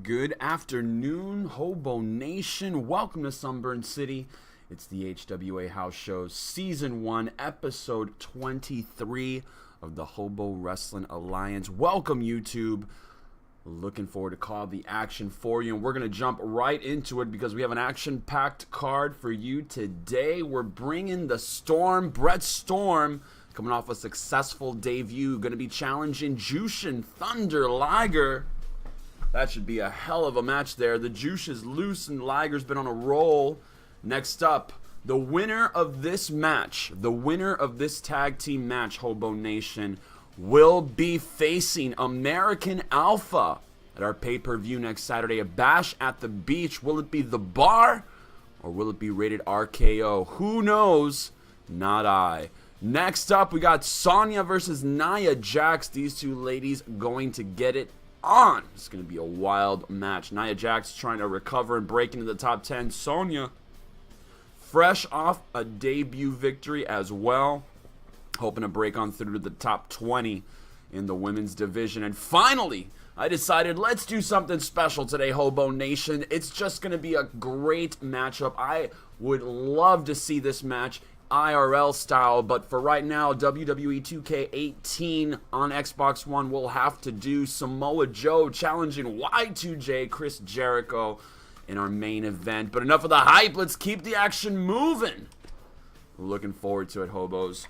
Good afternoon, HoboNation. Welcome to Sunburn City. It's the HWA House Show, Season 1, Episode 23 of the Hobo Wrestling Alliance. Welcome, YouTube. Looking forward to call the action for you, and we're going to jump right into it because we have an action-packed card for you today. We're bringing the Storm, Brett Storm, coming off a successful debut, going to be challenging Jushin Thunder Liger. That should be a hell of a match there. The juice is loose and Liger's been on a roll. Next up, the winner of this match, the winner of this tag team match, HoboNation, will be facing American Alpha at our pay-per-view next Saturday. A Bash at the Beach. Will it be The Bar or will it be Rated RKO? Who knows? Not I. Next up, we got Sonya versus Nia Jax. These two ladies going to get it on. It's going to be a wild match. Nia Jax trying to recover and break into the top 10. Sonya, fresh off a debut victory as well, hoping to break on through to the top 20 in the women's division. And finally, I decided let's do something special today, HoboNation. It's just going to be a great matchup. I would love to see this match IRL style, but for right now, WWE 2K18 on Xbox One will have to do. Samoa Joe challenging Y2J Chris Jericho in our main event. But enough of the hype, let's keep the action moving. We're looking forward to it, Hobos.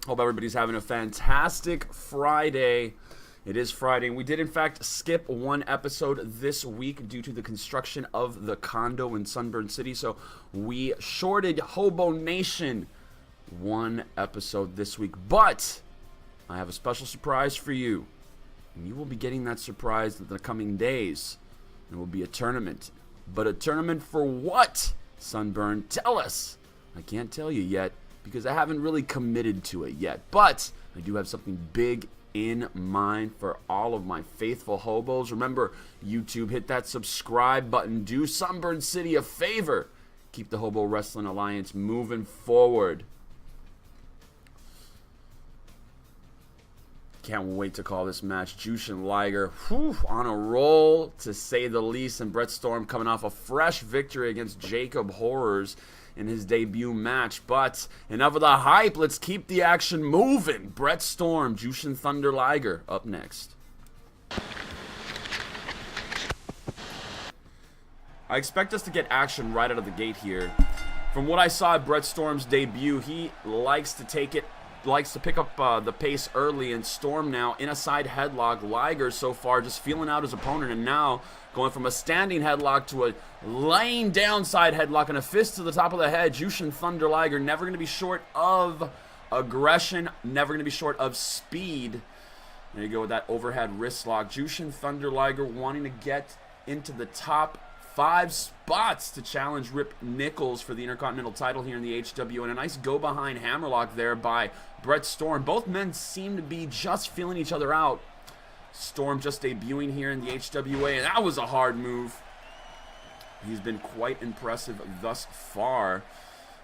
Hope everybody's having a fantastic Friday. It is Friday, and we did in fact skip one episode this week due to the construction of the condo in Sunburn City, so we shorted HoboNation one episode this week. But I have a special surprise for you, and you will be getting that surprise in the coming days. It will be a tournament. But a tournament for what, Sunburn? Tell us. I can't tell you yet because I haven't really committed to it yet, but I do have something big in mind for all of my faithful hobos. Remember, YouTube, hit that subscribe button. Do Sunburn City a favor. Keep the Hobo Wrestling Alliance moving forward. Can't wait to call this match. Jushin Liger, on a roll to say the least, and Brett Storm coming off a fresh victory against Jacob Horrors in his debut match. But enough of the hype, let's keep the action moving. Brett Storm, Jushin Thunder Liger up next. I expect us to get action right out of the gate here. From what I saw at Brett Storm's debut, he likes to pick up the pace early, and Storm now in a side headlock. Liger so far just feeling out his opponent, and now going from a standing headlock to a laying down side headlock and a fist to the top of the head. Jushin Thunder Liger never going to be short of aggression, never going to be short of speed. There you go with that overhead wrist lock. Jushin Thunder Liger wanting to get into the top 5 spots to challenge Rip Nichols for the Intercontinental title here in the HW, and a nice go behind hammerlock there by Brett Storm. Both men seem to be just feeling each other out. Storm just debuting here in the HWA, and that was a hard move. He's been quite impressive thus far.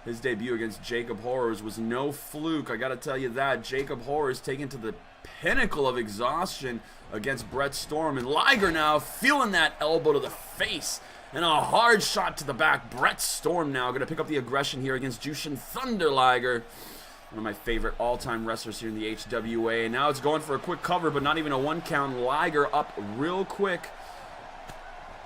His debut against Jacob Horrors was no fluke, I gotta tell you that. Jacob Horrors taken to the pinnacle of exhaustion against Brett Storm, and Liger now feeling that elbow to the face and a hard shot to the back. Brett Storm now going to pick up the aggression here against Jushin Thunder Liger, one of my favorite all-time wrestlers here in the HWA. And now it's going for a quick cover, but not even a 1 count. Liger up real quick.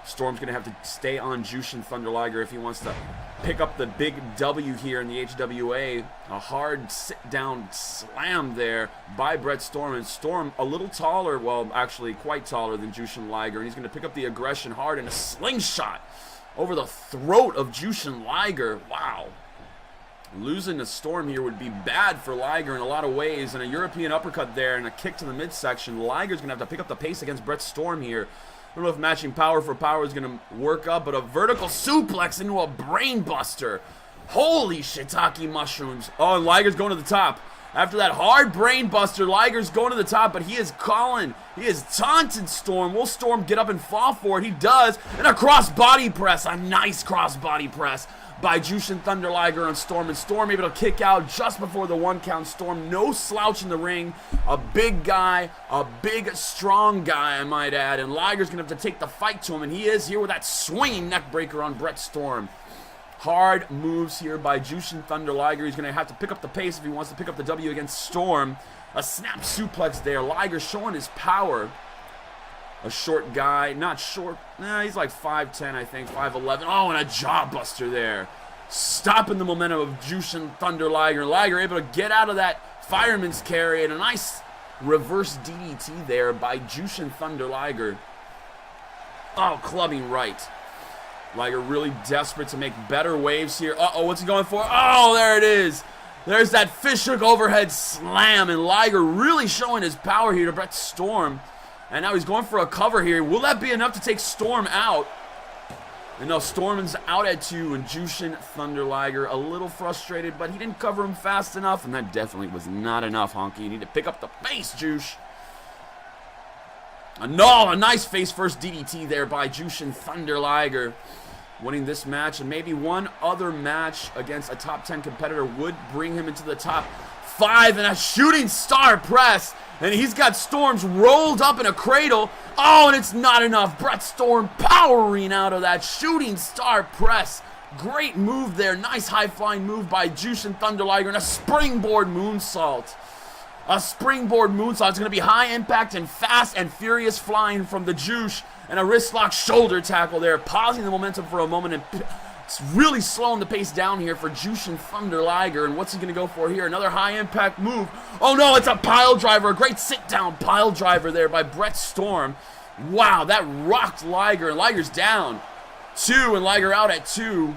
Storm's going to have to stay on Jushin Thunder Liger if he wants to pick up the big W here in the HWA. A hard sit-down slam there by Brett Storm. And Storm a little taller, well, actually quite taller than Jushin Liger. And he's going to pick up the aggression hard and a slingshot over the throat of Jushin Liger. Wow. Losing to Storm here would be bad for Liger in a lot of ways. And a European uppercut there and a kick to the midsection. Liger's going to have to pick up the pace against Brett Storm here. I don't know if matching power for power is going to work up, but a vertical suplex into a brain buster. Holy shiitake mushrooms. Oh, and Liger's going to the top. After that hard brain buster, Liger's going to the top, but he is calling. He is taunting Storm. Will Storm get up and fall for it? He does. And a cross body press. A nice cross body press by Jushin Thunder Liger on Storm, and Storm able to kick out just before the 1 count. Storm, no slouch in the ring, a big guy, a big strong guy, I might add, and Liger's gonna have to take the fight to him, and he is here with that swinging neck breaker on Brett Storm. Hard moves here by Jushin Thunder Liger. He's gonna have to pick up the pace if he wants to pick up the W against Storm. A snap suplex there. Liger showing his power. A short guy, not short, he's like 5'10", I think, 5'11". Oh, and a jawbuster there. Stopping the momentum of Jushin Thunder Liger. Liger able to get out of that fireman's carry, and a nice reverse DDT there by Jushin Thunder Liger. Oh, clubbing right. Liger really desperate to make better waves here. Uh-oh, what's he going for? Oh, there it is. There's that fishhook overhead slam, and Liger really showing his power here to Brett Storm. And now he's going for a cover here. Will that be enough to take Storm out? And now Storm's out at 2, and Jushin Thunder Liger a little frustrated, but he didn't cover him fast enough, and that definitely was not enough, Honky. You need to pick up the pace, Jush. No, a nice face-first DDT there by Jushin Thunder Liger. Winning this match, and maybe one other match against a top 10 competitor would bring him into the top 5, and a shooting star press. And he's got Storms rolled up in a cradle. Oh, and it's not enough. Brett Storm powering out of that shooting star press. Great move there. Nice high-flying move by Jushin Thunder Liger, and a springboard moonsault. A springboard moonsault. It's going to be high impact and fast and furious flying from the Juice. And a wrist lock shoulder tackle there. Pausing the momentum for a moment, and it's really slowing the pace down here for Jushin Thunder Liger. And what's he going to go for here? Another high-impact move. Oh, no, it's a pile driver. A great sit-down pile driver there by Brett Storm. Wow, that rocked Liger. And Liger's down 2, and Liger out at 2.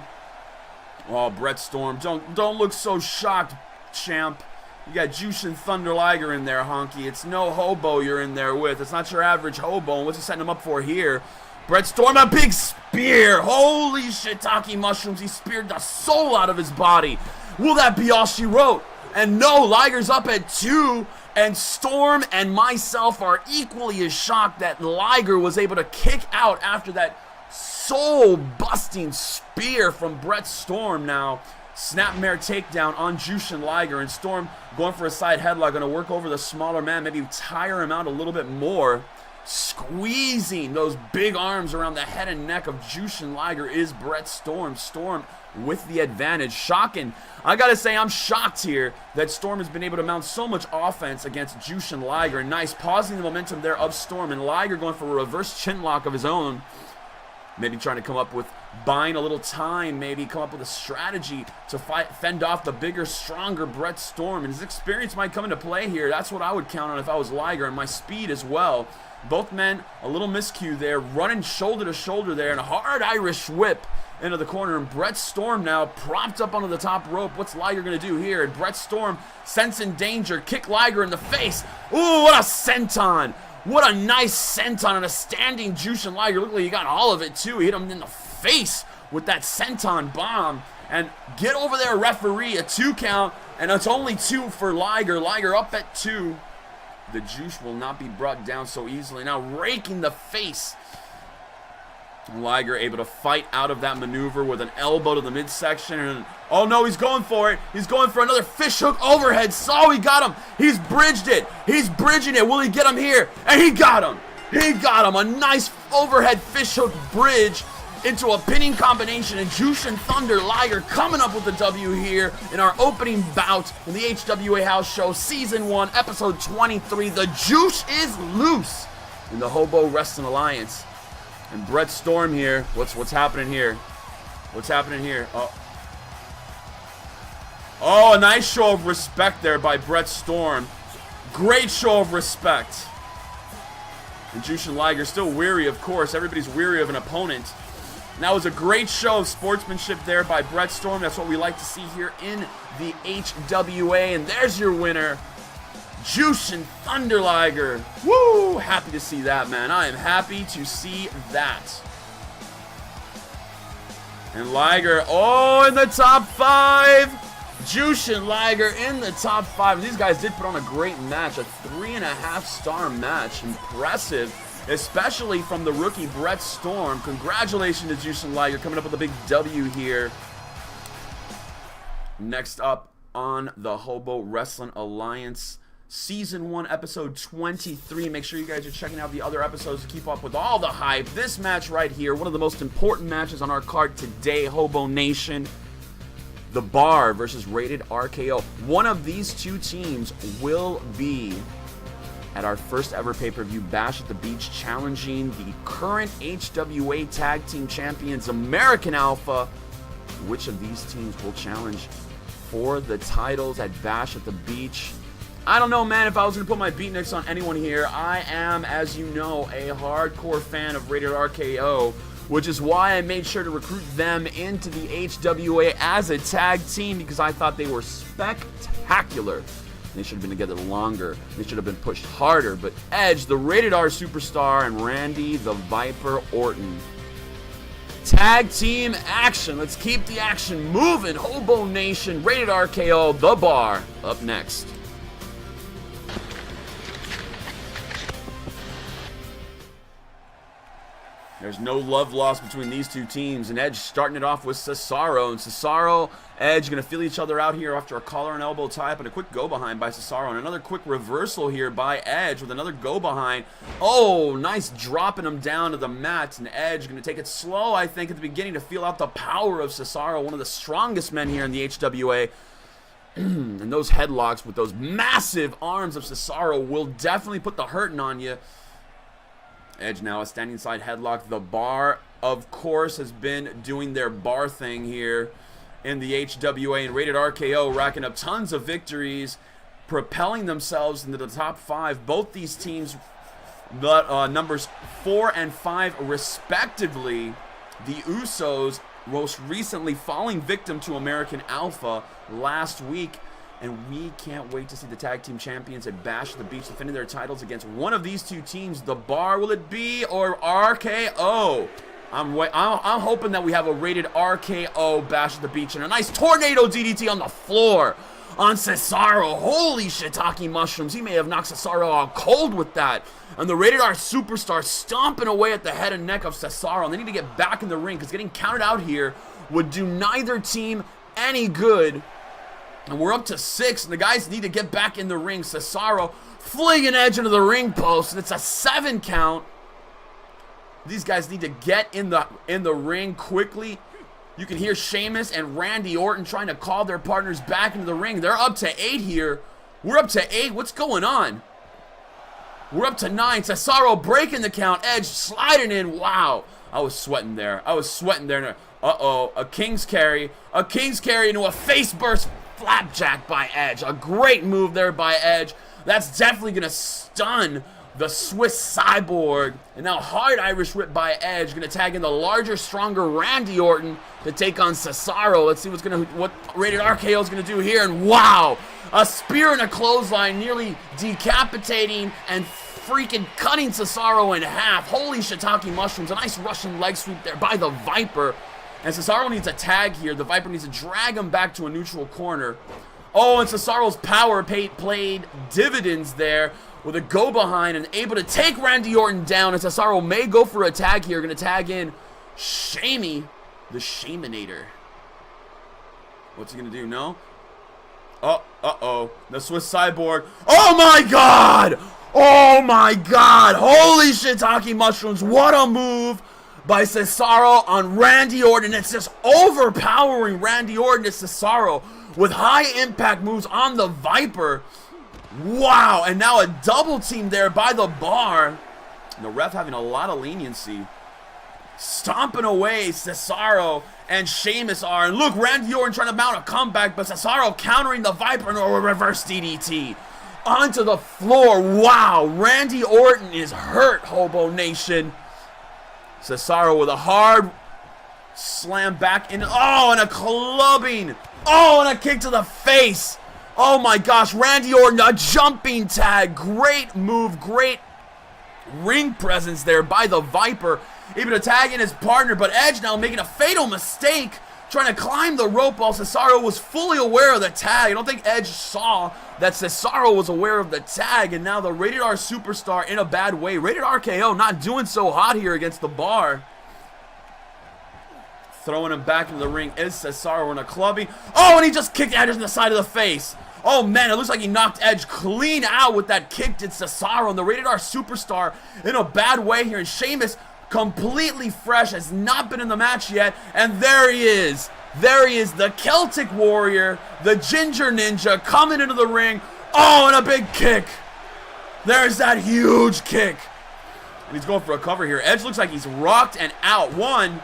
Oh, Brett Storm, don't look so shocked, champ. You got Jushin Thunder Liger in there, Honky. It's no Hobo you're in there with. It's not your average Hobo. And what's he setting him up for here? Brett Storm, a big spear. Holy shiitake mushrooms. He speared the soul out of his body. Will that be all she wrote? And no, Liger's up at 2. And Storm and myself are equally as shocked that Liger was able to kick out after that soul-busting spear from Brett Storm. Now, snapmare takedown on Jushin Liger, and Storm going for a side headlock, going to work over the smaller man, maybe tire him out a little bit more. Squeezing those big arms around the head and neck of Jushin Liger is Brett Storm. Storm with the advantage. Shocking. I gotta say, I'm shocked here that Storm has been able to mount so much offense against Jushin Liger. Nice, pausing the momentum there of Storm, and Liger going for a reverse chin lock of his own. Maybe trying to come up with buying a little time, maybe come up with a strategy to fend off the bigger, stronger Brett Storm. And his experience might come into play here. That's what I would count on if I was Liger, and my speed as well. Both men, a little miscue there, running shoulder to shoulder there, and a hard Irish whip into the corner. And Brett Storm now propped up onto the top rope. What's Liger going to do here? And Brett Storm, sensing danger, kick Liger in the face. Ooh, what a senton. What a nice senton on a standing Jushin Liger. Look like he got all of it, too. He hit him in the face with that senton bomb. And get over there, referee, a 2 count. And it's only 2 for Liger. Liger up at 2. The Juice will not be brought down so easily. Now raking the face. Liger able to fight out of that maneuver with an elbow to the midsection. And oh no, he's going for it. He's going for another fishhook overhead. So he got him. He's bridged it. He's bridging it. Will he get him here? And he got him. He got him. A nice overhead fishhook bridge into a pinning combination, and Jushin Thunder Liger coming up with the W here in our opening bout in the HWA House Show Season 1, Episode 23. The juice is loose in the Hobo Wrestling Alliance. And Brett Storm here. What's happening here? What's happening here? Oh, a nice show of respect there by Brett Storm. Great show of respect. And Jushin Liger still weary, of course. Everybody's weary of an opponent. And that was a great show of sportsmanship there by Brett Storm. That's what we like to see here in the HWA. And there's your winner, Jushin Thunder Liger. Woo! Happy to see that, man. I am happy to see that. And Liger, in the top 5. Jushin Liger in the top 5. These guys did put on a great match, a 3.5-star match. Impressive, especially from the rookie Brett Storm. Congratulations to Jushin Liger coming up with a big W here Next up on the Hobo Wrestling Alliance, Season 1, Episode 23. Make sure you guys are checking out the other episodes to keep up with all the hype. This match right here, one of the most important matches on our card today, HoboNation. The Bar versus Rated RKO. One of these two teams will be at our first ever pay-per-view Bash at the Beach, challenging the current HWA Tag Team Champions, American Alpha. Which of these teams will challenge for the titles at Bash at the Beach? I don't know, man. If I was going to put my beatniks on anyone here, I am, as you know, a hardcore fan of Rated RKO, which is why I made sure to recruit them into the HWA as a tag team, because I thought they were spectacular. They should have been together longer. They should have been pushed harder. But Edge, the Rated R superstar, and Randy, the Viper Orton. Tag team action. Let's keep the action moving. HoboNation, Rated RKO, The Bar, up next. There's no love lost between these two teams, and Edge starting it off with Cesaro, and Cesaro, Edge going to feel each other out here after a collar and elbow tie-up and a quick go-behind by Cesaro, and another quick reversal here by Edge with another go-behind. Oh, nice dropping him down to the mat, and Edge going to take it slow, I think, at the beginning to feel out the power of Cesaro, one of the strongest men here in the HWA. And those headlocks with those massive arms of Cesaro will definitely put the hurting on you. Edge now a standing side headlock. The Bar, of course, has been doing their bar thing here in the HWA, and Rated RKO racking up tons of victories, propelling themselves into the top 5. Both these teams, numbers 4 and 5 respectively. The Usos most recently falling victim to American Alpha last week. And we can't wait to see the tag team champions at Bash at the Beach defending their titles against one of these two teams. The Bar, will it be, or RKO? I'm hoping that we have a Rated RKO Bash at the Beach and a nice tornado DDT on the floor on Cesaro. Holy shiitake mushrooms. He may have knocked Cesaro out cold with that. And the Rated R superstar stomping away at the head and neck of Cesaro. And they need to get back in the ring, because getting counted out here would do neither team any good. And we're up to 6, and the guys need to get back in the ring. Cesaro flinging Edge into the ring post, and it's a 7 count. These guys need to get in the ring quickly. You can hear Sheamus and Randy Orton trying to call their partners back into the ring. They're up to 8 here. We're up to 8. What's going on? We're up to 9. Cesaro breaking the count. Edge sliding in. Wow. I was sweating there. Uh-oh. A King's carry. A King's carry into a face burst flapjack by Edge. A great move there by Edge. That's definitely going to stun the Swiss Cyborg. And now hard Irish whip by Edge. Going to tag in the larger, stronger Randy Orton to take on Cesaro. Let's see what Rated RKO is going to do here. And wow, a spear and a clothesline, nearly decapitating and freaking cutting Cesaro in half. Holy shiitake mushrooms. A nice Russian leg sweep there by the Viper. And Cesaro needs a tag here. The Viper needs to drag him back to a neutral corner. Oh, and Cesaro's power played dividends there with a go-behind and able to take Randy Orton down. And Cesaro may go for a tag here. Going to tag in Shamey, the Shaminator. What's he going to do? No? Uh-oh. The Swiss Cyborg. Oh, my God! Oh, my God! Holy shiitake mushrooms. What a move by Cesaro on Randy Orton. It's just overpowering Randy Orton to Cesaro with high impact moves on the Viper. Wow, and now a double team there by the Bar. The ref having a lot of leniency. Stomping away Cesaro and Sheamus are. And look, Randy Orton trying to mount a comeback, but Cesaro countering the Viper and a reverse DDT onto the floor. Wow, Randy Orton is hurt, HoboNation. Cesaro with a hard slam back in. Oh, and a clubbing. Oh, and a kick to the face. Oh my gosh, Randy Orton, a jumping tag. Great move, great ring presence there by the Viper. Able to tag in his partner, but Edge now making a fatal mistake, trying to climb the rope while Cesaro was fully aware of the tag. I don't think Edge saw that Cesaro was aware of the tag, and now the Rated R superstar in a bad way. Rated RKO not doing so hot here against the Bar. Throwing him back into the ring is Cesaro in a clubbing. Oh, and he just kicked Edge in the side of the face. Oh, man, it looks like he knocked Edge clean out with that kick to Cesaro. And the Rated R Superstar in a bad way here. And Sheamus, completely fresh, has not been in the match yet. And there he is. There he is, the Celtic Warrior, the Ginger Ninja, coming into the ring. Oh, and a big kick. There's that huge kick. And he's going for a cover here. Edge looks like he's rocked and out. 1,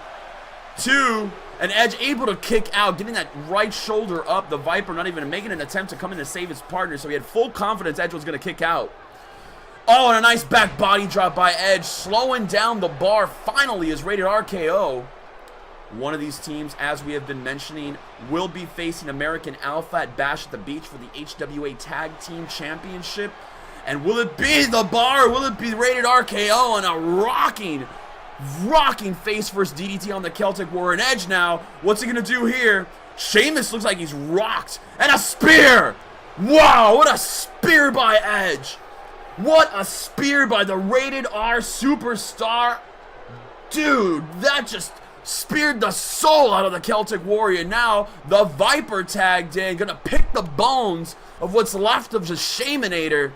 2, and Edge able to kick out, getting that right shoulder up. The Viper not even making an attempt to come in to save his partner, so he had full confidence Edge was going to kick out. Oh, and a nice back body drop by Edge, slowing down the bar. Finally is Rated RKO. One of these teams, as we have been mentioning, will be facing American Alpha at Bash at the Beach for the HWA Tag Team Championship. And will it be the Bar? Will it be Rated RKO on a rocking face first DDT on the Celtic Warrior? And Edge now, what's he going to do here? Sheamus looks like he's rocked. And a spear! Wow, what a spear by Edge. What a spear by the Rated R Superstar. Dude, that just speared the soul out of the Celtic Warrior. Now the Viper tagged in, gonna pick the bones of what's left of the Shaminator.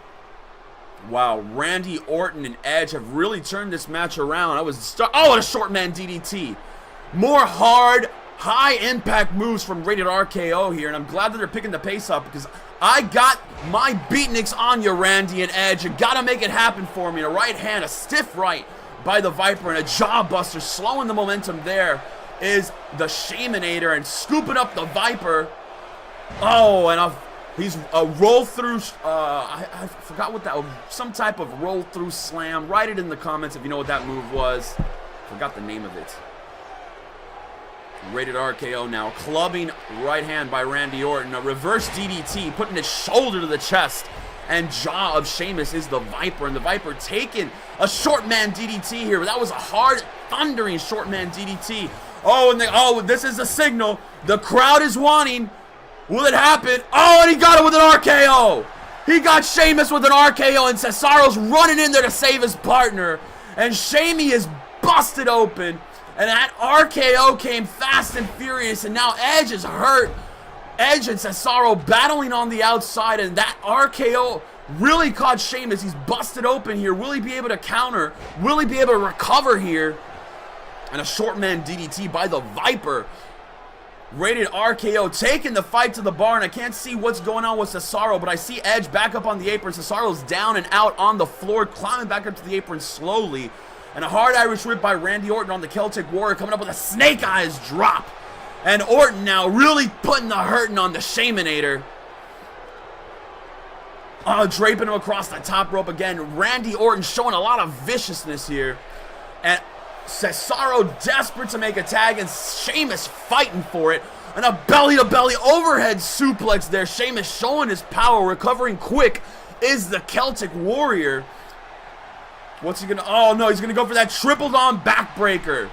Wow, Randy Orton and Edge have really turned this match around. Oh, and a short man DDT. More hard, high impact moves from Rated RKO here, and I'm glad that they're picking the pace up because I got my beatniks on you, Randy and Edge. You gotta make it happen for me. A right hand, a stiff right by the Viper, and a jawbuster, slowing the momentum. There is the Shaminator and scooping up the Viper. Oh, and he's a roll through. I forgot what that was. Some type of roll through slam. Write it in the comments if you know what that move was. Forgot the name of it. Rated RKO now, clubbing right hand by Randy Orton. A reverse DDT, putting his shoulder to the chest and jaw of Sheamus is the Viper, and the Viper taking a short man DDT here, but that was a hard, thundering short man DDT. Oh, and this is a signal. The crowd is wanting. Will it happen? Oh, and he got it with an RKO. He got Sheamus with an RKO, and Cesaro's running in there to save his partner, and Shamey is busted open, and that RKO came fast and furious, and now Edge is hurt. Edge and Cesaro battling on the outside, and that RKO really caught Sheamus. He's busted open here. Will he be able to counter? Will he be able to recover here? And a short man DDT by the Viper. Rated RKO taking the fight to the bar, and I can't see what's going on with Cesaro, but I see Edge back up on the apron. Cesaro's down and out on the floor, climbing back up to the apron slowly. And a hard Irish whip by Randy Orton on the Celtic Warrior, coming up with a snake eyes drop. And Orton now really putting the hurting on the Shaminator. Oh, draping him across the top rope again. Randy Orton showing a lot of viciousness here. And Cesaro desperate to make a tag, and Sheamus fighting for it. And a belly-to-belly overhead suplex there. Sheamus showing his power, recovering quick is the Celtic Warrior. What's he gonna... Oh, no, he's gonna go for that triple-on backbreaker.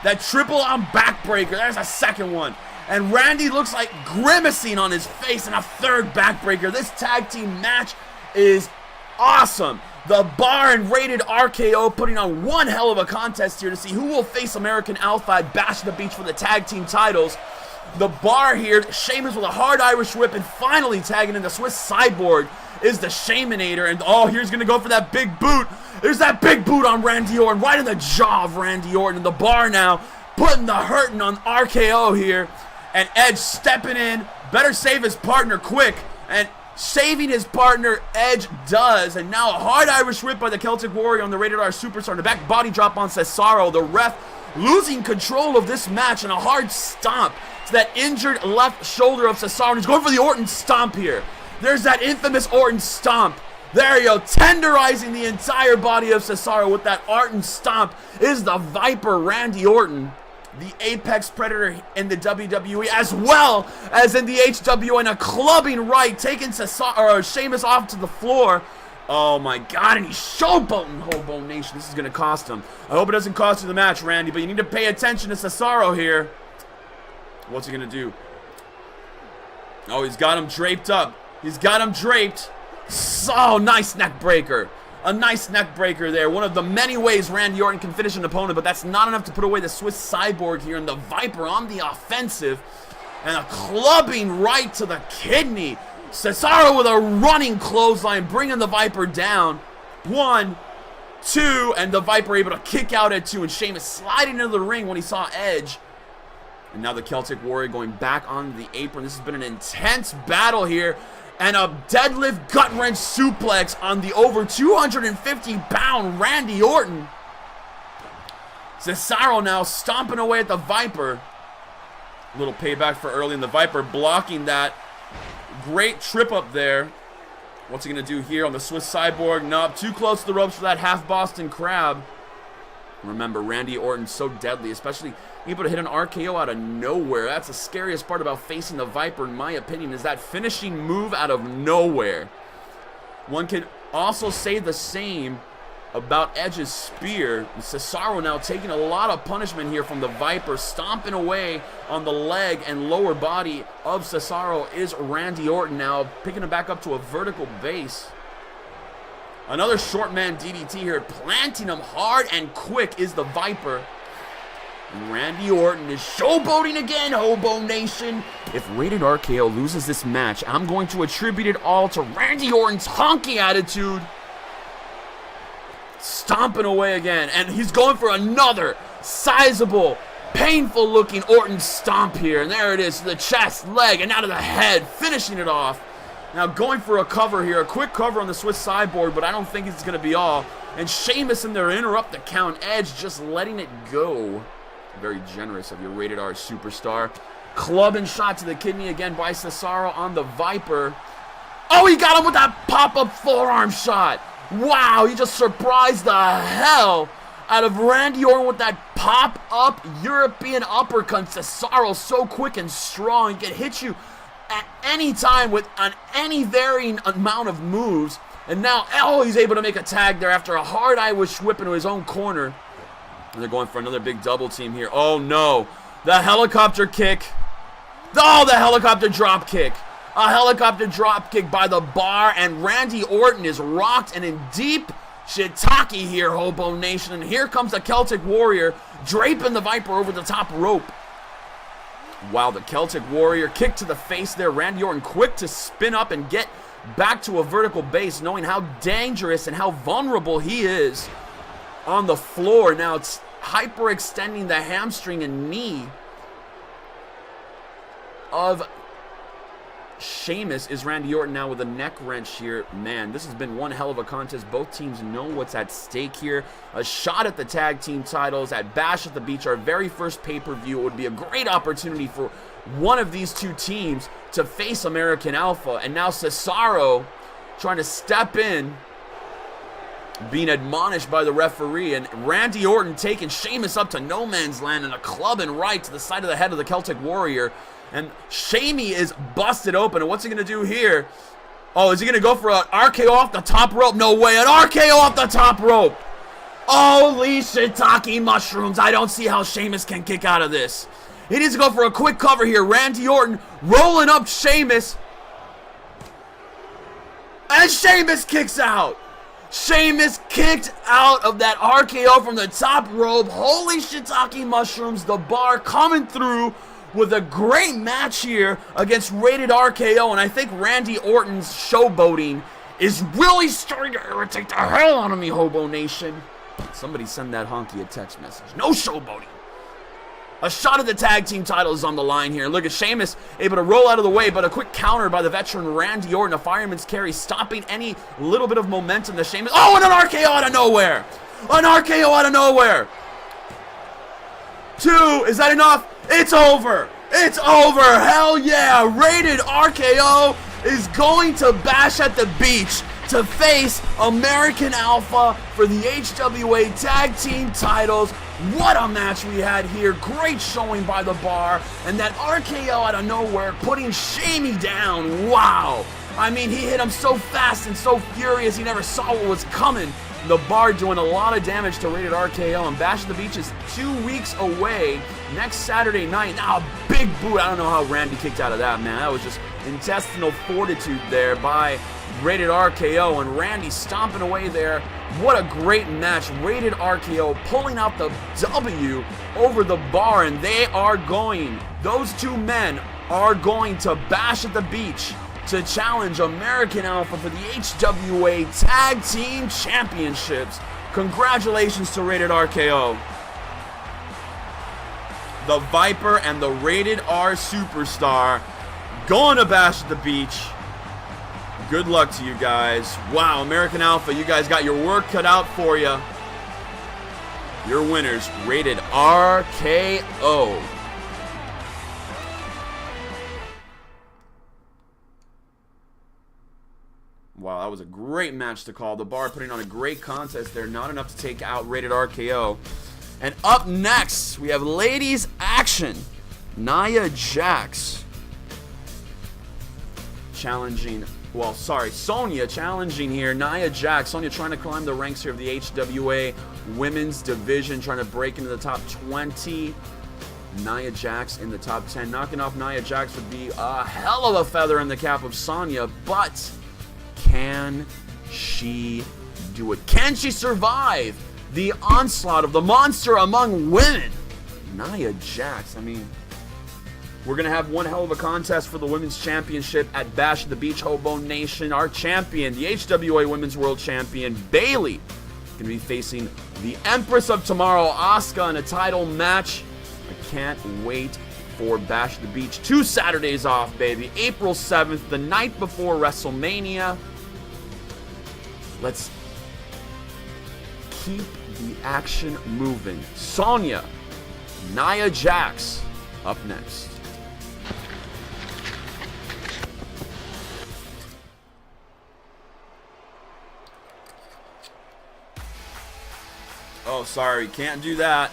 That triple-on backbreaker. There's a second one. And Randy looks like grimacing on his face, and a third backbreaker. This tag team match is awesome. The Bar and Rated RKO putting on one hell of a contest here to see who will face American Alpha at Bash at the Beach for the tag team titles. The Bar here, Sheamus with a hard Irish whip, and finally tagging in the Swiss Cyborg is the Shaminator. And oh, here's going to go for that big boot. There's that big boot on Randy Orton, right in the jaw of Randy Orton. And the Bar now putting the hurting on RKO here. And Edge stepping in, better save his partner quick. And saving his partner, Edge does. And now a hard Irish whip by the Celtic Warrior on the Rated R Superstar. And a back body drop on Cesaro. The ref losing control of this match, and a hard stomp to that injured left shoulder of Cesaro. And he's going for the Orton stomp here. There's that infamous Orton stomp. There you go, tenderizing the entire body of Cesaro with that Orton stomp is the Viper Randy Orton, the Apex Predator in the WWE, as well as in the HWA, and a clubbing right, taking Sheamus off to the floor. Oh my God, and he's showboating HoboNation. This is going to cost him. I hope it doesn't cost you the match, Randy, but you need to pay attention to Cesaro here. What's he going to do? Oh, he's got him draped up. He's got him draped. So nice neck breaker. A nice neck breaker there. One of the many ways Randy Orton can finish an opponent, but that's not enough to put away the Swiss Cyborg here. And the Viper on the offensive. And a clubbing right to the kidney. Cesaro with a running clothesline, bringing the Viper down. 1, 2, and the Viper able to kick out at 2. And Sheamus sliding into the ring when he saw Edge. And now the Celtic Warrior going back on the apron. This has been an intense battle here. And a deadlift gut-wrench suplex on the over 250-pound Randy Orton. Cesaro now stomping away at the Viper. A little payback for early, and the Viper blocking that. Great trip up there. What's he going to do here on the Swiss Cyborg? Nope, too close to the ropes for that half Boston Crab. Remember, Randy Orton's so deadly, especially able to hit an RKO out of nowhere. That's the scariest part about facing the Viper, in my opinion, is that finishing move out of nowhere. One can also say the same about Edge's spear. Cesaro now taking a lot of punishment here from the Viper, stomping away on the leg and lower body of Cesaro is Randy Orton now, picking him back up to a vertical base. Another short man DDT here, planting him hard and quick is the Viper. And Randy Orton is showboating again, HoboNation. If Rated RKO loses this match, I'm going to attribute it all to Randy Orton's honky attitude. Stomping away again, and he's going for another sizable, painful-looking Orton stomp here. And there it is, to the chest, leg, and now to the head, finishing it off. Now going for a cover here, a quick cover on the Swiss Cyborg, but I don't think it's going to be all. And Sheamus in there interrupt the count. Edge just letting it go. Very generous of your Rated R superstar. Clubbing shot to the kidney again by Cesaro on the Viper. Oh, he got him with that pop-up forearm shot. Wow, he just surprised the hell out of Randy Orton with that pop-up European uppercut. Cesaro so quick and strong. He can hit you at any time with on any varying amount of moves. And now, oh, he's able to make a tag there after a hard Irish whip into his own corner. And they're going for another big double team here. Oh, no. The helicopter kick. Oh, the helicopter drop kick. A helicopter drop kick by the bar, and Randy Orton is rocked and in deep shiitake here, HoboNation. And here comes the Celtic Warrior, draping the Viper over the top rope. Wow, the Celtic Warrior kick to the face there. Randy Orton quick to spin up and get back to a vertical base, knowing how dangerous and how vulnerable he is on the floor. Now it's hyperextending the hamstring and knee of Sheamus is Randy Orton now with a neck wrench here. Man, this has been one hell of a contest. Both teams know what's at stake here. A shot at the tag team titles at Bash at the Beach, our very first pay-per-view. It would be a great opportunity for one of these two teams to face American Alpha. And now Cesaro trying to step in, being admonished by the referee. And Randy Orton taking Sheamus up to no man's land and a club and right to the side of the head of the Celtic Warrior. And Shamey is busted open. And what's he going to do here? Oh, is he going to go for an RKO off the top rope? No way. An RKO off the top rope. Holy shiitake mushrooms. I don't see how Sheamus can kick out of this. He needs to go for a quick cover here. Randy Orton rolling up Sheamus. And Sheamus kicks out. Sheamus kicked out of that RKO from the top rope. Holy shiitake mushrooms. The bar coming through with a great match here against Rated RKO, and I think Randy Orton's showboating is really starting to irritate the hell out of me, HoboNation. Somebody send that honky a text message. No showboating. A shot at the tag team title is on the line here. Look at Sheamus able to roll out of the way, but a quick counter by the veteran Randy Orton, a fireman's carry, stopping any little bit of momentum that Sheamus... Oh, and an RKO out of nowhere! An RKO out of nowhere! 2, is that enough? It's over! It's over! Hell yeah! Rated RKO is going to Bash at the Beach to face American Alpha for the HWA Tag Team titles. What a match we had here. Great showing by the bar. And that RKO out of nowhere putting Shamey down. Wow! I mean, he hit him so fast and so furious he never saw what was coming. The bar doing a lot of damage to Rated RKO, and Bash at the Beach is 2 weeks away next Saturday night. Now, a big boot. I don't know how Randy kicked out of that, man. That was just intestinal fortitude there by Rated RKO, and Randy stomping away there. What a great match. Rated RKO pulling out the W over the bar, and those two men are going to Bash at the Beach to challenge American Alpha for the HWA Tag Team Championships. Congratulations to Rated RKO. The Viper and the Rated R Superstar going to Bash at the Beach. Good luck to you guys. Wow, American Alpha, you guys got your work cut out for you. Your winners, Rated RKO. Wow, that was a great match to call. The bar putting on a great contest there. Not enough to take out Rated RKO. And up next, we have ladies action. Nia Jax challenging, Sonya challenging here. Nia Jax. Sonya trying to climb the ranks here of the HWA Women's Division, trying to break into the top 20. Nia Jax in the top 10. Knocking off Nia Jax would be a hell of a feather in the cap of Sonya, but can she do it? Can she survive the onslaught of the monster among women? Nia Jax, I mean, we're going to have one hell of a contest for the Women's Championship at Bash at the Beach, HoboNation. Our champion, the HWA Women's World Champion, Bayley, going to be facing the Empress of Tomorrow, Asuka, in a title match. I can't wait for Bash at the Beach. 2 Saturdays off, baby. April 7th, the night before WrestleMania. Let's keep the action moving. Sonya, Nia Jax, up next. Oh, sorry, can't do that.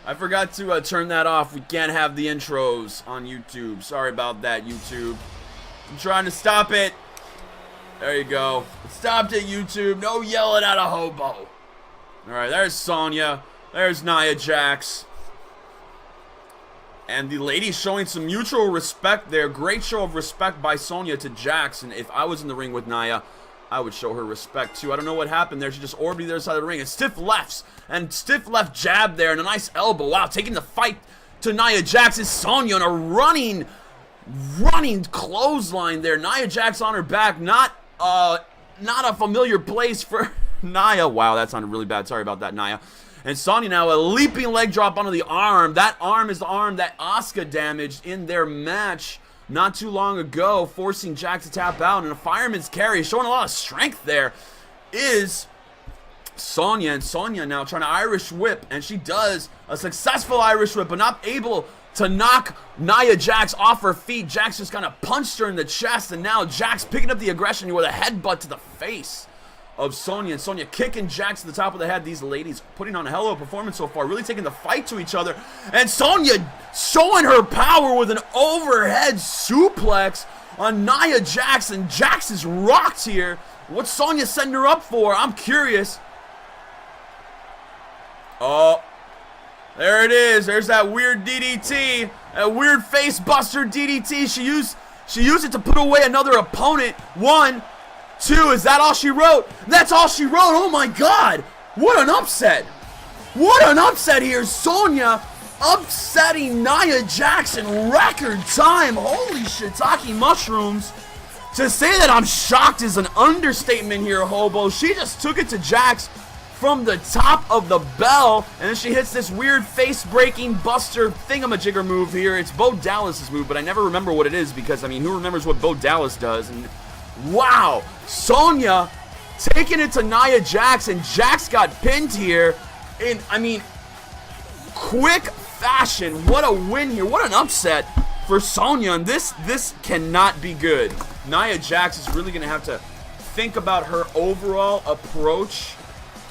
I forgot to turn that off. We can't have the intros on YouTube. Sorry about that, YouTube. I'm trying to stop it. There you go. Stopped it, YouTube. No yelling at a hobo. Alright, there's Sonya. There's Nia Jax. And the ladies showing some mutual respect there. Great show of respect by Sonya to Jax. And if I was in the ring with Nia, I would show her respect too. I don't know what happened there. She just orbited the other side of the ring. And stiff lefts. And stiff left jab there. And a nice elbow. Wow, taking the fight to Nia Jax is Sonya. And a running clothesline there. Nia Jax on her back. Not a familiar place for Nia. Wow, that sounded really bad. Sorry about that, Nia. And Sonya now a leaping leg drop onto the arm. That arm is the arm that Asuka damaged in their match not too long ago, forcing Jax to tap out. And a fireman's carry, showing a lot of strength there, is Sonya. And Sonya now trying to Irish whip, and she does a successful Irish whip, but not able to knock Nia Jax off her feet. Jax just kind of punched her in the chest, and now Jax picking up the aggression with a headbutt to the face of Sonya. And Sonya kicking Jax to the top of the head. These ladies putting on a hell of a performance so far, really taking the fight to each other. And Sonya showing her power with an overhead suplex on Nia Jax, and Jax is rocked here. What's Sonya setting her up for? I'm curious. Oh, there it is. There's that weird DDT. That weird face buster DDT. She used it to put away another opponent. 1, 2. Is that all she wrote? That's all she wrote. Oh my God. What an upset. What an upset here. Sonya upsetting Nia Jax in record time. Holy shiitake mushrooms. To say that I'm shocked is an understatement here, Hobo. She just took it to Jax from the top of the bell, and then she hits this weird face-breaking buster thingamajigger move here. It's Bo Dallas's move, but I never remember what it is because, I mean, who remembers what Bo Dallas does? And wow, Sonya taking it to Nia Jax, and Jax got pinned here in, I mean, quick fashion. What a win here. What an upset for Sonya, and this cannot be good. Nia Jax is really going to have to think about her overall approach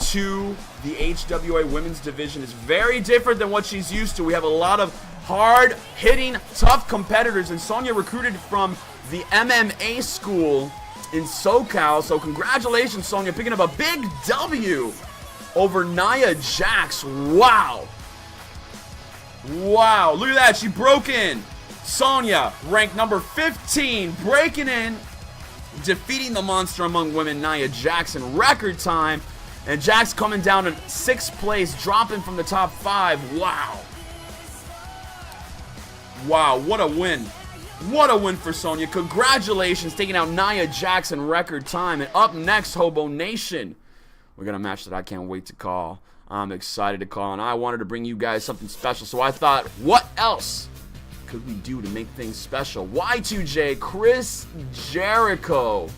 to the HWA Women's Division. Is very different than what she's used to. We have a lot of hard-hitting, tough competitors, and Sonya recruited from the MMA school in SoCal. So congratulations, Sonya, picking up a big W over Nia Jax. Wow. Wow, look at that. She broke in. Sonya, ranked number 15, breaking in, defeating the monster among women, Nia Jax, in record time. And Jax coming down in 6th place, dropping from the top 5. Wow. Wow, what a win. What a win for Sonya. Congratulations, taking out Nia Jax in record time. And up next, HoboNation. We got a match that I can't wait to call. I'm excited to call, and I wanted to bring you guys something special. So I thought, what else could we do to make things special? Y2J, Chris Jericho.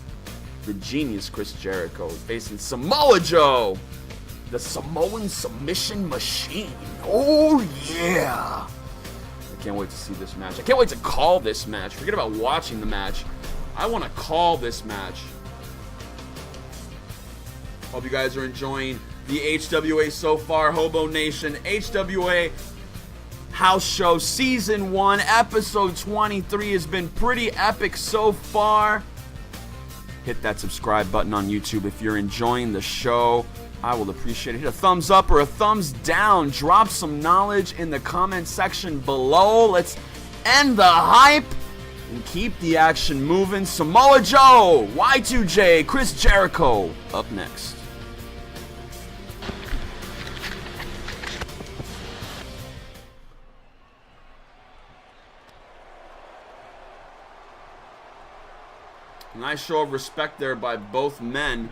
The genius Chris Jericho facing Samoa Joe, the Samoan submission machine. Oh yeah. I can't wait to see this match. I can't wait to call this match. Forget about watching the match. I want to call this match. Hope you guys are enjoying the HWA so far. HoboNation, HWA House Show Season 1, Episode 23 has been pretty epic so far. Hit that subscribe button on YouTube if you're enjoying the show. I will appreciate it. Hit a thumbs up or a thumbs down. Drop some knowledge in the comment section below. Let's end the hype and keep the action moving. Samoa Joe, Y2J, Chris Jericho up next. Nice show of respect there by both men.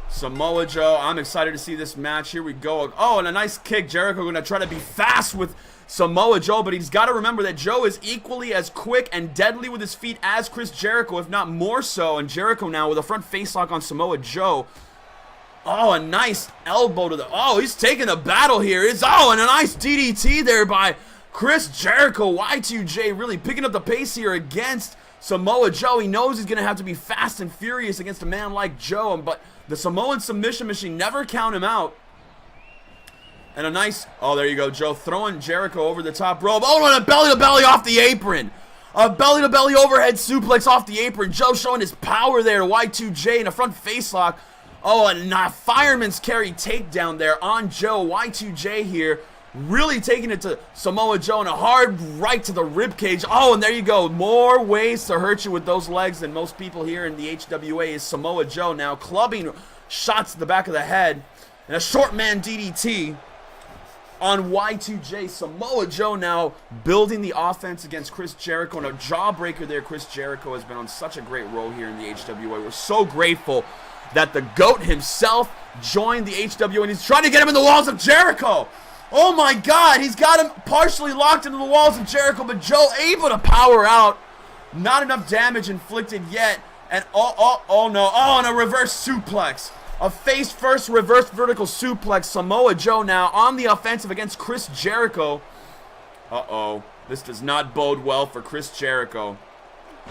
Samoa Joe, I'm excited to see this match. Here we go. Oh, and a nice kick. Jericho going to try to be fast with Samoa Joe, but he's got to remember that Joe is equally as quick and deadly with his feet as Chris Jericho, if not more so. And Jericho now with a front facelock on Samoa Joe. Oh, a nice elbow to the... Oh, he's taking the battle here. Oh, and a nice DDT there by Chris Jericho. Y2J really picking up the pace here against Samoa Joe. He knows he's going to have to be fast and furious against a man like Joe, but the Samoan submission machine never count him out. And a nice, oh, there you go, Joe throwing Jericho over the top rope. Oh, and a belly-to-belly off the apron. A belly-to-belly overhead suplex off the apron. Joe showing his power there. Y2J in a front facelock. Oh, and a fireman's carry takedown there on Joe. Y2J here really taking it to Samoa Joe and a hard right to the ribcage. Oh, and there you go. More ways to hurt you with those legs than most people here in the HWA is Samoa Joe now clubbing shots to the back of the head. And a short man DDT on Y2J. Samoa Joe now building the offense against Chris Jericho. And a jawbreaker there. Chris Jericho has been on such a great roll here in the HWA. We're so grateful that the GOAT himself joined the HWA. And he's trying to get him in the walls of Jericho. Oh my God, he's got him partially locked into the walls of Jericho, but Joe able to power out. Not enough damage inflicted yet. And oh no. Oh, and a reverse suplex. A face first reverse vertical suplex. Samoa Joe now on the offensive against Chris Jericho. Uh-oh. This does not bode well for Chris Jericho.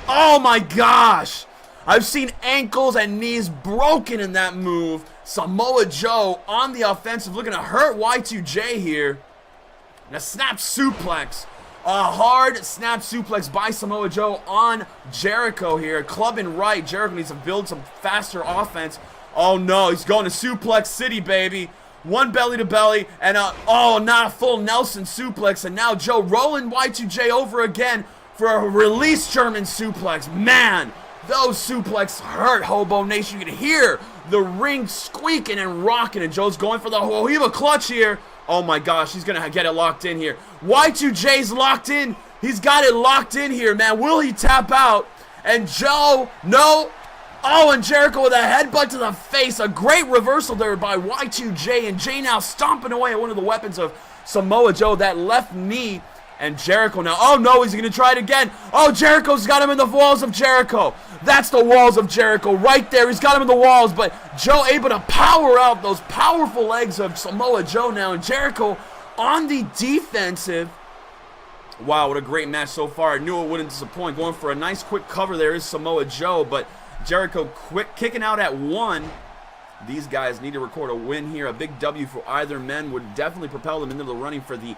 Oh my gosh. I've seen ankles and knees broken in that move. Samoa Joe on the offensive, looking to hurt Y2J here. And a snap suplex. A hard snap suplex by Samoa Joe on Jericho here. Clubbing right. Jericho needs to build some faster offense. Oh no, he's going to Suplex City, baby. One belly to belly, and not a full Nelson suplex. And now Joe rolling Y2J over again for a release German suplex. Man, those suplex hurt, HoboNation. You can hear the ring squeaking and rocking, and Joe's going for the Hobo clutch here. Oh my gosh, he's going to get it locked in here. Y2J's locked in. He's got it locked in here, man. Will he tap out? And Joe, no. Oh, and Jericho with a headbutt to the face. A great reversal there by Y2J. And Jay now stomping away at one of the weapons of Samoa Joe, that left knee. And Jericho now, oh no, he's going to try it again. Oh, Jericho's got him in the walls of Jericho. That's the walls of Jericho right there. He's got him in the walls, but Joe able to power out those powerful legs of Samoa Joe now. And Jericho on the defensive. Wow, what a great match so far. I knew it wouldn't disappoint. Going for a nice quick cover there is Samoa Joe, but Jericho quick kicking out at 1. These guys need to record a win here. A big W for either men would definitely propel them into the running for the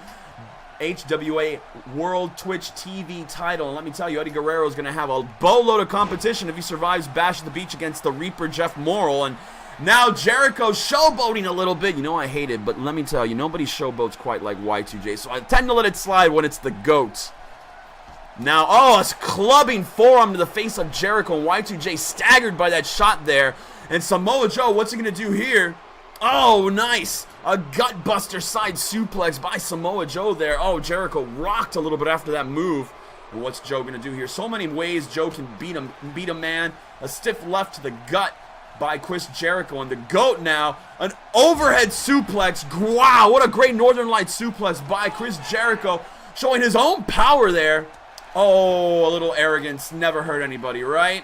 HWA World Twitch TV title. And let me tell you, Eddie Guerrero is going to have a boatload of competition if he survives Bash at the Beach against the Reaper Jeff Morrill. And now Jericho showboating a little bit. You know I hate it, but let me tell you, nobody showboats quite like Y2J. So I tend to let it slide when it's the GOAT. Now, oh, it's clubbing forearm to the face of Jericho. And Y2J staggered by that shot there. And Samoa Joe, what's he going to do here? Oh, nice. A gutbuster side suplex by Samoa Joe there. Oh, Jericho rocked a little bit after that move. And what's Joe going to do here? So many ways Joe can beat a man. A stiff left to the gut by Chris Jericho. And the GOAT now, an overhead suplex. Wow, what a great Northern Light suplex by Chris Jericho. Showing his own power there. Oh, a little arrogance. Never hurt anybody, right?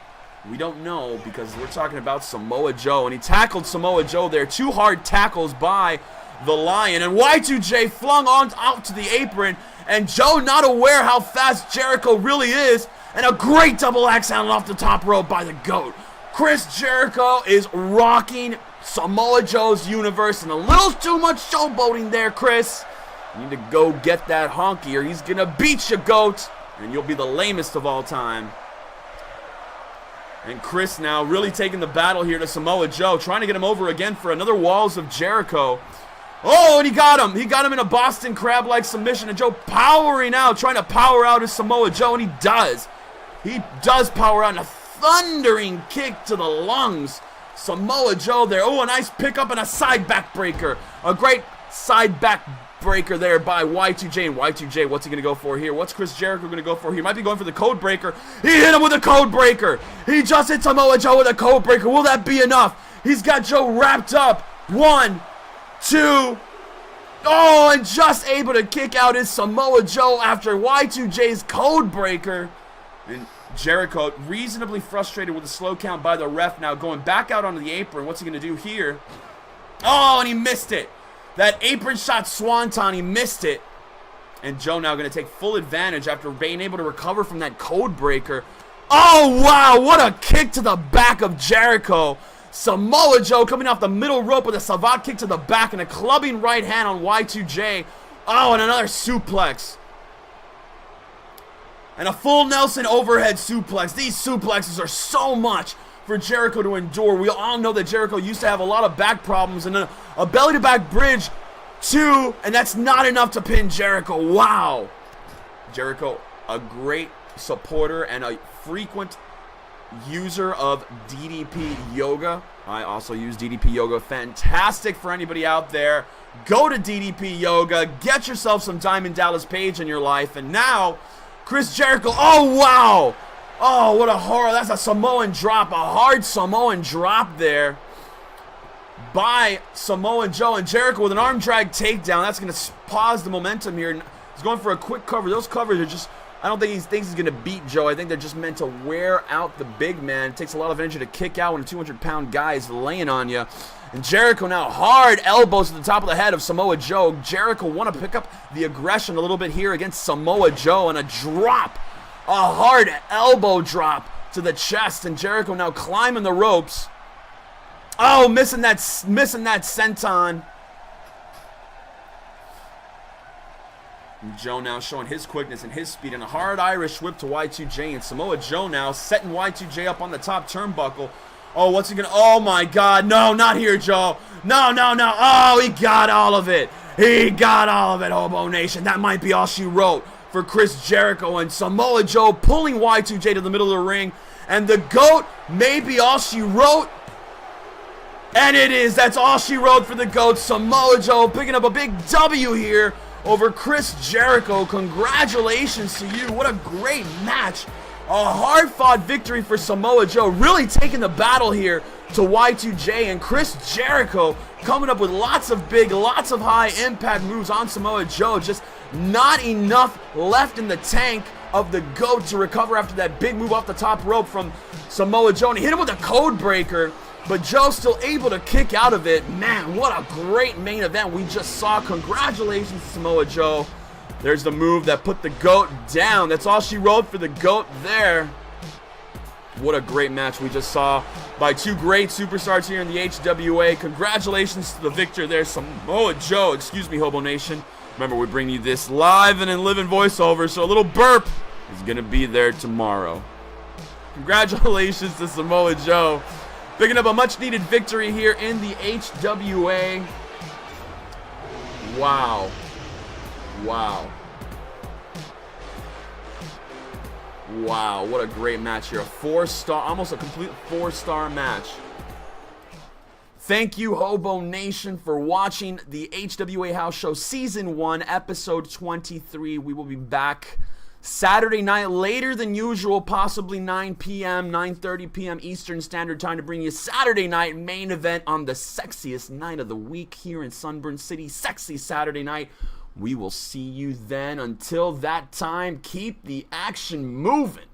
We don't know because we're talking about Samoa Joe. And he tackled Samoa Joe there. 2 hard tackles by the Lion. And Y2J flung on out to the apron. And Joe not aware how fast Jericho really is. And a great double axe handle off the top rope by the GOAT. Chris Jericho is rocking Samoa Joe's universe. And a little too much showboating there, Chris. You need to go get that honky or he's going to beat you, GOAT. And you'll be the lamest of all time. And Chris now really taking the battle here to Samoa Joe. Trying to get him over again for another Walls of Jericho. Oh, and he got him. He got him in a Boston Crab-like submission. And Joe powering out, trying to power out his Samoa Joe. And he does. He does power out in a thundering kick to the lungs. Samoa Joe there. Oh, a nice pickup and a side backbreaker. A great side backbreaker there by Y2J. And Y2J, what's he going to go for here? What's Chris Jericho going to go for here? He might be going for the code breaker. He hit him with a code breaker. He just hit Samoa Joe with a code breaker. Will that be enough? He's got Joe wrapped up. 1, 2. Oh, and just able to kick out his Samoa Joe after Y2J's code breaker. And Jericho reasonably frustrated with the slow count by the ref now going back out onto the apron. What's he going to do here? Oh, and he missed it. That apron shot swanton, he missed it. And Joe now going to take full advantage after being able to recover from that code breaker. Oh, wow, what a kick to the back of Jericho. Samoa Joe coming off the middle rope with a savate kick to the back and a clubbing right hand on Y2J. Oh, and another suplex. And a full Nelson overhead suplex. These suplexes are so much for Jericho to endure. We all know that Jericho used to have a lot of back problems and a belly-to-back bridge too, and that's not enough to pin Jericho. Wow. Jericho, a great supporter and a frequent user of DDP Yoga. I also use DDP Yoga. Fantastic for anybody out there. Go to DDP Yoga. Get yourself some Diamond Dallas Page in your life. And now, Chris Jericho. Oh, wow. Oh, what a horror. That's a Samoan drop. A hard Samoan drop there by Samoa Joe. And Jericho with an arm drag takedown. That's going to pause the momentum here. He's going for a quick cover. Those covers are just, I don't think he thinks he's going to beat Joe. I think they're just meant to wear out the big man. It takes a lot of energy to kick out when a 200-pound guy is laying on you. And Jericho now hard elbows to the top of the head of Samoa Joe. Jericho want to pick up the aggression a little bit here against Samoa Joe. And a drop. A hard elbow drop to the chest, and Jericho now climbing the ropes. Oh, missing that senton. And Joe now showing his quickness and his speed, and a hard Irish whip to Y2J, and Samoa Joe now setting Y2J up on the top turnbuckle. Oh, what's he gonna? Oh my God! No, not here, Joe. No, no, no! Oh, he got all of it. He got all of it, HoboNation. That might be all she wrote for Chris Jericho, and Samoa Joe pulling Y2J to the middle of the ring, and the GOAT may be all she wrote, and it is. That's all she wrote for the GOAT. Samoa Joe picking up a big W here over Chris Jericho. Congratulations to you. What a great match. A hard-fought victory for Samoa Joe, really taking the battle here to Y2J, and Chris Jericho coming up with lots of big, lots of high-impact moves on Samoa Joe. Just not enough left in the tank of the GOAT to recover after that big move off the top rope from Samoa Joe. And he hit him with a code breaker, but Joe still able to kick out of it. Man, what a great main event we just saw. Congratulations to Samoa Joe. There's the move that put the GOAT down. That's all she wrote for the GOAT there. What a great match we just saw by two great superstars here in the HWA. Congratulations to the victor there, Samoa Joe. Excuse me, HoboNation. Remember, we bring you this live and in living voiceover, so a little burp is going to be there tomorrow. Congratulations to Samoa Joe. Picking up a much-needed victory here in the HWA. Wow. Wow. Wow, what a great match here. A 4-star, almost a complete 4-star match. Thank you, HoboNation, for watching the HWA House Show Season 1, Episode 23. We will be back Saturday night, later than usual, possibly 9 p.m., 9:30 p.m. Eastern Standard Time to bring you Saturday night main event on the sexiest night of the week here in Sunburn City. Sexy Saturday night. We will see you then. Until that time, keep the action moving.